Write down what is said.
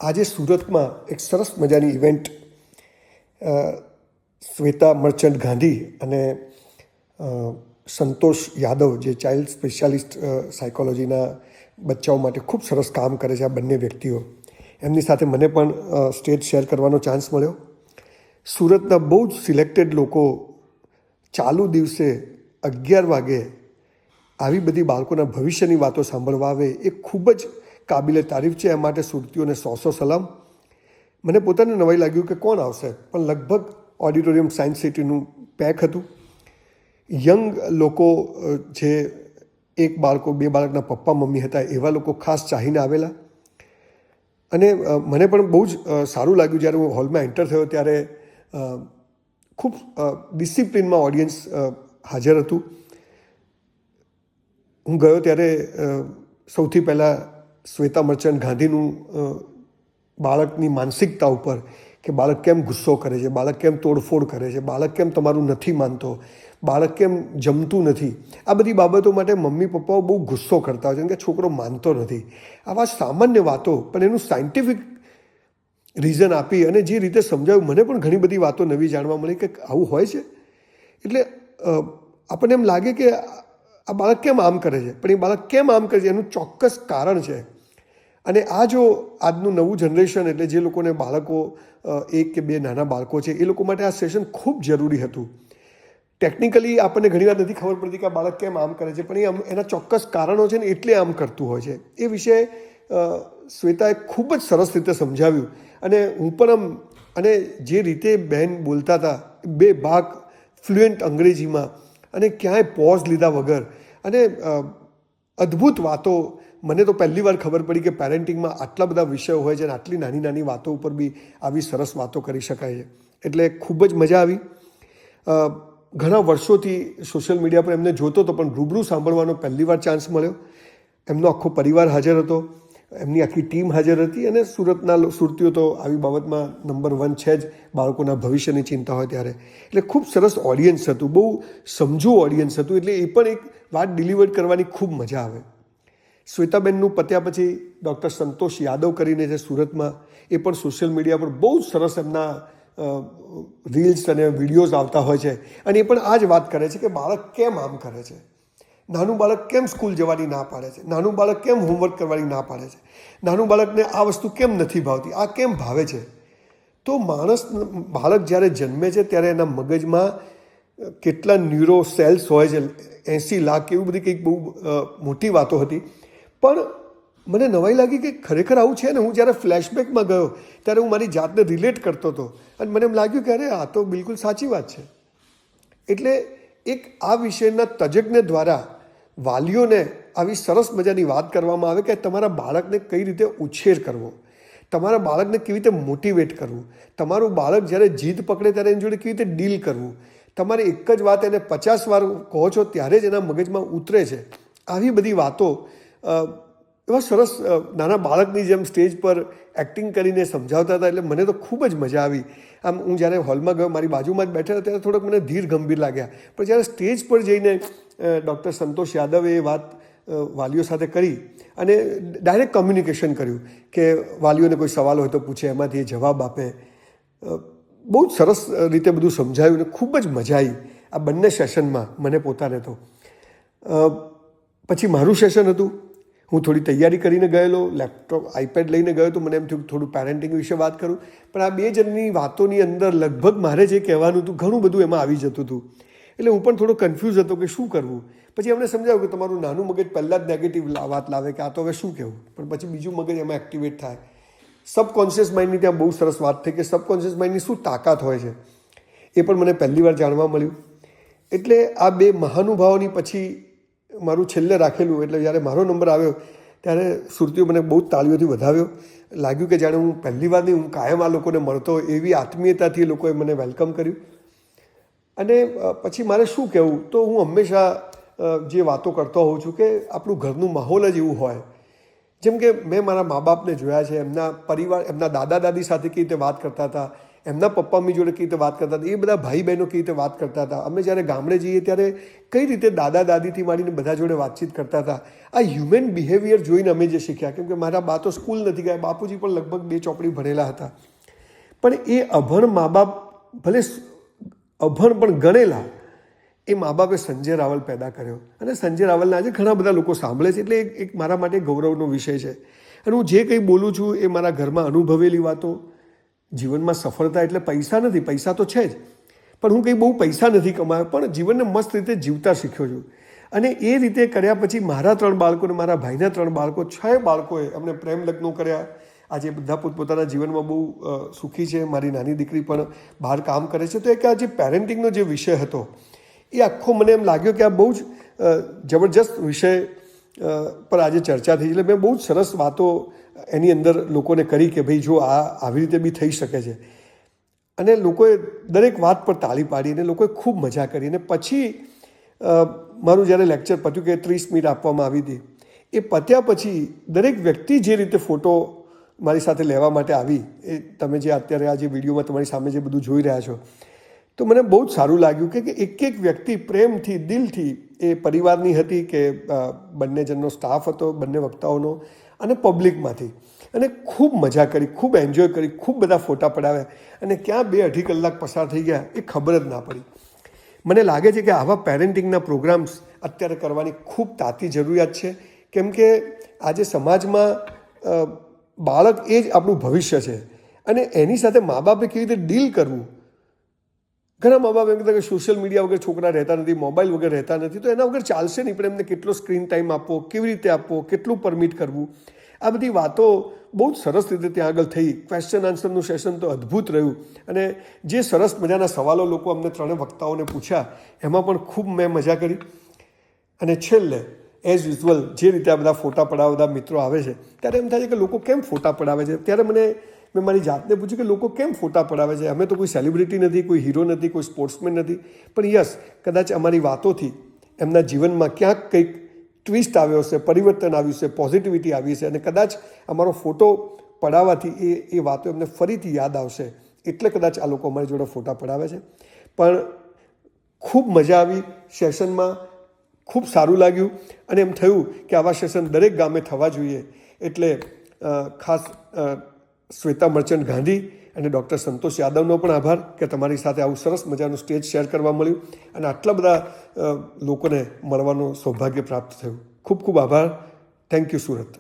આજે સુરતમાં એક સરસ મજાની ઇવેન્ટ શ્વેતા મર્ચન્ટ ગાંધી અને સંતોષ યાદવ જે ચાઇલ્ડ સ્પેશિયાલિસ્ટ સાયકોલોજીના બચ્ચાઓ માટે ખૂબ સરસ કામ કરે છે. આ બંને વ્યક્તિઓ, એમની સાથે મને પણ સ્ટેજ શેર કરવાનો ચાન્સ મળ્યો. સુરતના બહુ જ સિલેક્ટેડ લોકો ચાલુ દિવસે 11 વાગે આવી બધી બાળકોના ભવિષ્યની વાતો સાંભળવા આવે એ ખૂબ જ કાબિલે તારીફ છે. એ માટે સુરતીઓને 100 સલામ. મને પોતાને નવાઈ લાગ્યું કે કોણ આવશે, પણ લગભગ ઓડિટોરિયમ સાયન્સ સિટીનું પેક હતું. યંગ લોકો, જે એક બાળકો, બે બાળકના પપ્પા મમ્મી હતા, એવા લોકો ખાસ ચાહીને આવેલા. અને મને પણ બહુ જ સારું લાગ્યું જ્યારે હું હોલમાં એન્ટર થયો ત્યારે ખૂબ ડિસિપ્લિનમાં ઓડિયન્સ હાજર હતું. હું ગયો ત્યારે સૌથી પહેલાં શ્વેતા મર્ચન્ટ ગાંધીનું બાળકની માનસિકતા ઉપર, કે બાળક કેમ ગુસ્સો કરે છે, બાળક કેમ તોડફોડ કરે છે, બાળક કેમ તમારું નથી માનતો, બાળક કેમ જમતું નથી, આ બધી બાબતો માટે મમ્મી પપ્પાઓ બહુ ગુસ્સો કરતા હોય છે કે છોકરો માનતો નથી. આવા સામાન્ય વાતો, પણ એનું સાયન્ટિફિક રીઝન આપી અને જે રીતે સમજાવ્યું, મને પણ ઘણી બધી વાતો નવી જાણવા મળી કે આવું હોય છે. એટલે આપણને એમ લાગે કે આ બાળક કેમ આમ કરે છે, પણ એ બાળક કેમ આમ કરે છે એનું ચોક્કસ કારણ છે. અને આ જો આજનું નવું જનરેશન, એટલે જે લોકોને બાળકો, 1 કે 2 નાના બાળકો છે, એ લોકો માટે આ સેશન ખૂબ જરૂરી હતું. ટેકનિકલી આપણને ઘણીવાર નથી ખબર પડતી કે આ બાળક કેમ આમ કરે છે, પણ એના ચોક્કસ કારણો છે ને, એટલે આમ કરતું હોય છે. એ વિશે શ્વેતાએ ખૂબ જ સરસ રીતે સમજાવ્યું. અને હું પણ અને જે રીતે બહેન બોલતા હતા, 2 ભાગ ફ્લુએન્ટ અંગ્રેજીમાં, અને ક્યાંય પોઝ લીધા વગર, અને અદ્ભુત વાતો. મને તો પહેલી વાર ખબર પડી કે પેરેન્ટિંગમાં આટલા બધા વિષયો હોય છે અને આટલી નાની નાની વાતો ઉપર બી આવી સરસ વાતો કરી શકાય છે. એટલે ખૂબ જ મજા આવી. ઘણા વર્ષોથી સોશિયલ મીડિયા પર એમને જોતો હતો, પણ રૂબરૂ સાંભળવાનો પહેલી વાર ચાન્સ મળ્યો. એમનો આખો પરિવાર હાજર હતો, એમની આખી ટીમ હાજર હતી. અને સુરતીઓ તો આવી બાબતમાં નંબર 1 છે જ, બાળકોના ભવિષ્યની ચિંતા હોય ત્યારે. એટલે ખૂબ સરસ ઓડિયન્સ હતું, બહુ સમજુ ઓડિયન્સ હતું. એટલે એ પણ એક વાત ડિલિવર કરવાની ખૂબ મજા આવે. શ્વેતાબેનનું પત્યા પછી ડૉક્ટર સંતોષ યાદવ કરીને છે સુરતમાં, એ પણ સોશિયલ મીડિયા પર બહુ જ સરસ એમના રીલ્સ અને વિડીયોઝ આવતા હોય છે. અને એ પણ આ જ વાત કરે છે કે બાળક કેમ આમ કરે છે, નાનું બાળક કેમ સ્કૂલ જવાની ના પાડે છે, નાનું બાળક કેમ હોમવર્ક કરવાની ના પાડે છે, નાનું બાળકને આ વસ્તુ કેમ નથી ભાવતી, આ કેમ ભાવે છે. તો બાળક જ્યારે જન્મે છે ત્યારે એના મગજમાં કેટલા ન્યુરો સેલ્સ હોય છે, 80 લાખ, એવું બધી કંઈક બહુ મોટી વાતો હતી. પણ મને નવાઈ લાગી કે ખરેખર આવું છે ને. હું જ્યારે ફ્લેશબેકમાં ગયો ત્યારે હું મારી જાતને રિલેટ કરતો હતો, અને મને એમ લાગ્યું કે અરે આ તો બિલકુલ સાચી વાત છે. એટલે એક આ વિષયના તજજ્ઞ દ્વારા વાલીઓને આવી સરસ મજાની વાત કરવામાં આવે કે તમારા બાળકને કઈ રીતે ઉછેર કરવો, તમારા બાળકને કેવી રીતે મોટિવેટ કરવું, તમારું બાળક જ્યારે જીદ પકડે ત્યારે એની જોડે કેવી રીતે ડીલ કરવું. તમારે એક જ વાત એને 50 વાર કહો છો ત્યારે જ એના મગજમાં ઉતરે છે. આવી બધી વાતો એવા સરસ નાના બાળકની જેમ સ્ટેજ પર એક્ટિંગ કરીને સમજાવતા હતા. એટલે મને તો ખૂબ જ મજા આવી. આમ હું જ્યારે હોલમાં ગયો, મારી બાજુમાં જ બેઠા ત્યારે થોડોક મને ધીર ગંભીર લાગ્યા. પણ જ્યારે સ્ટેજ પર જઈને ડૉક્ટર સંતોષ યાદવે એ વાત વાલીઓ સાથે કરી અને ડાયરેક્ટ કમ્યુનિકેશન કર્યું કે વાલીઓને કોઈ સવાલ હોય તો પૂછે, એમાંથી એ જવાબ આપે. બહુ જ સરસ રીતે બધું સમજાયું અને ખૂબ જ મજા આવી આ બંને સેશનમાં મને પોતાને તો. પછી મારું સેશન હતું. હું થોડી તૈયારી કરીને ગયેલો, લેપટોપ આઈપેડ લઈને ગયો તો મને એમ થયું થોડું પેરેન્ટિંગ વિશે વાત કરું. પણ આ 2 જણની વાતોની અંદર લગભગ મારે જે કહેવાનું હતું ઘણું બધું એમાં આવી જતું હતું. એટલે હું પણ થોડો કન્ફ્યુઝ હતો કે શું કરવું. પછી એમણે સમજાવ્યું કે તમારું નાનું મગજ પહેલાં જ નેગેટિવ વાત લાવે કે આ તો હવે શું કહેવું, પણ પછી બીજું મગજ એમાં એક્ટિવેટ થાય. સબકોન્શિયસ માઇન્ડની ત્યાં બહુ સરસ વાત થઈ કે સબકોન્શિયસ માઇન્ડની શું તાકાત હોય છે, એ પણ મને પહેલી વાર જાણવા મળ્યું. એટલે આ 2 મહાનુભાવોની પછી મારું છેલ્લે રાખેલું, એટલે જ્યારે મારો નંબર આવ્યો ત્યારે સુરતીઓ મને બહુ જ તાળીઓથી વધાવ્યો. લાગ્યું કે જાણે હું પહેલી વાર નહીં, હું કાયમ આ લોકોને મળતો, એવી આત્મીયતાથી એ લોકોએ મને વેલકમ કર્યું. અને પછી મારે શું કહેવું, તો હું હંમેશા જે વાતો કરતો હોઉં છું કે આપણું ઘરનું માહોલ જ એવું હોય. જેમ કે મેં મારા મા બાપને જોયા છે, એમના પરિવાર, એમના દાદા દાદી સાથે કેવી રીતે વાત કરતા હતા, એમના પપ્પા મમ્મી જોડે કેવી રીતે વાત કરતા હતા, એ બધા ભાઈ બહેનો કેવી રીતે વાત કરતા હતા. અમે જ્યારે ગામડે જઈએ ત્યારે કઈ રીતે દાદા દાદીથી માંડીને બધા જોડે વાતચીત કરતા હતા. આ હ્યુમન બિહેવિયર જોઈને અમે જે શીખ્યા, કેમ કે મારા બા તો સ્કૂલ નથી ગયા, બાપુજી પણ લગભગ 2 ચોપડી ભણેલા હતા, પણ એ અભણ મા બાપ, ભલે અભણ પણ ગણેલા, એ મા બાપે સંજય રાવલ પેદા કર્યો. અને સંજય રાવલને આજે ઘણા બધા લોકો સાંભળે છે, એટલે એક મારા માટે ગૌરવનો વિષય છે. અને હું જે કંઈ બોલું છું એ મારા ઘરમાં અનુભવેલી વાતો. જીવનમાં સફળતા એટલે પૈસા નથી, પૈસા તો છે જ, પણ હું કંઈ બહુ પૈસા નથી કમાયો, પણ જીવનને મસ્ત રીતે જીવતા શીખ્યો છું. અને એ રીતે કર્યા પછી મારા 3 બાળકો અને મારા ભાઈના 3 બાળકો, 6 બાળકોએ અમને પ્રેમ લગ્નો કર્યા. આજે બધા પોતપોતાના જીવનમાં બહુ સુખી છે. મારી નાની દીકરી પણ બહાર કામ કરે છે. તો એક આ જે પેરેન્ટિંગનો જે વિષય હતો એ આખો મને એમ લાગ્યો કે આ બહુ જ જબરજસ્ત વિષય પર આજે ચર્ચા થઈ. એટલે મેં બહુ જ સરસ વાતો એની અંદર લોકોને કરી કે ભાઈ જો આ આવી રીતે બી થઈ શકે છે. અને લોકોએ દરેક વાત પર તાળી પાડી અને લોકોએ ખૂબ મજા કરી. અને પછી મારું જ્યારે લેક્ચર પત્યું કે 30 મિનિટ આપવામાં આવી હતી, એ પત્યા પછી દરેક વ્યક્તિ જે રીતે ફોટો મારી સાથે લેવા માટે આવી, એ તમે જે અત્યારે આ જે વિડીયોમાં તમારી સામે જે બધું જોઈ રહ્યા છો, તો મને બહુ જ સારું લાગ્યું કે એક વ્યક્તિ પ્રેમથી, દિલથી, એ પરિવારની હતી કે બંને જણનો સ્ટાફ હતો, બંને વક્તાઓનો, અને પબ્લિકમાંથી, અને ખૂબ મજા કરી, ખૂબ એન્જોય કરી, ખૂબ બધા ફોટા પડાવ્યા. અને ક્યાં 2-2.5 કલાક પસાર થઈ ગયા એ ખબર જ ના પડી. મને લાગે છે કે આવા પેરેન્ટિંગના પ્રોગ્રામ્સ અત્યારે કરવાની ખૂબ તાતી જરૂરિયાત છે, કેમ કે આજે સમાજમાં બાળક એ જ આપણું ભવિષ્ય છે. અને એની સાથે મા બાપે કેવી રીતે ડીલ કરવું. ઘણા મા બાપ એમ કહેતા કે સોશિયલ મીડિયા વગર છોકરા રહેતા નથી, મોબાઈલ વગર રહેતા નથી, તો એના વગર ચાલશે નહીં, પણ એમને કેટલો સ્ક્રીન ટાઈમ આપવો, કેવી રીતે આપવો, કેટલું પરમિટ કરવું, આ બધી વાતો બહુ જ સરસ રીતે ત્યાં આગળ થઈ. ક્વેશ્ચન આન્સરનું સેશન તો અદ્ભુત રહ્યું. અને જે સરસ મજાના સવાલો લોકો અમને 3 વક્તાઓને પૂછ્યા, એમાં પણ ખૂબ મેં મજા કરી. અને છેલ્લે એઝ યુઝ્યુઅલ જે રીતે આ બધા ફોટા પડાવતા મિત્રો આવે છે, ત્યારે એમ થાય છે કે લોકો કેમ ફોટા પડાવે છે. ત્યારે મેં મારી જાતને પૂછ્યું કે લોકો કેમ ફોટા પડાવે છે. અમે તો કોઈ સેલિબ્રિટી નથી, કોઈ હીરો નથી, કોઈ સ્પોર્ટ્સમેન નથી, પણ યસ, કદાચ અમારી વાતોથી એમના જીવનમાં ક્યાંક કંઈક ટ્વિસ્ટ આવ્યો હશે, પરિવર્તન આવ્યું છે, પોઝિટિવિટી આવી છે, અને કદાચ અમારો ફોટો પડાવવાથી એ વાતો એમને ફરીથી યાદ આવશે, એટલે કદાચ આ લોકો અમારી જોડે ફોટા પડાવે છે. પણ ખૂબ મજા આવી સેશનમાં, ખૂબ સારું લાગ્યું. અને એમ થયું કે આવા સેશન દરેક ગામે થવા જોઈએ. એટલે ખાસ શ્વેતા મર્ચન્ટ ગાંધી અને ડૉક્ટર સંતોષ યાદવનો પણ આભાર કે તમારી સાથે આવું સરસ મજાનું સ્ટેજ શેર કરવા મળ્યું અને આટલા બધા લોકોને મળવાનું સૌભાગ્ય પ્રાપ્ત થયું. ખૂબ ખૂબ આભાર. Thank you Surat.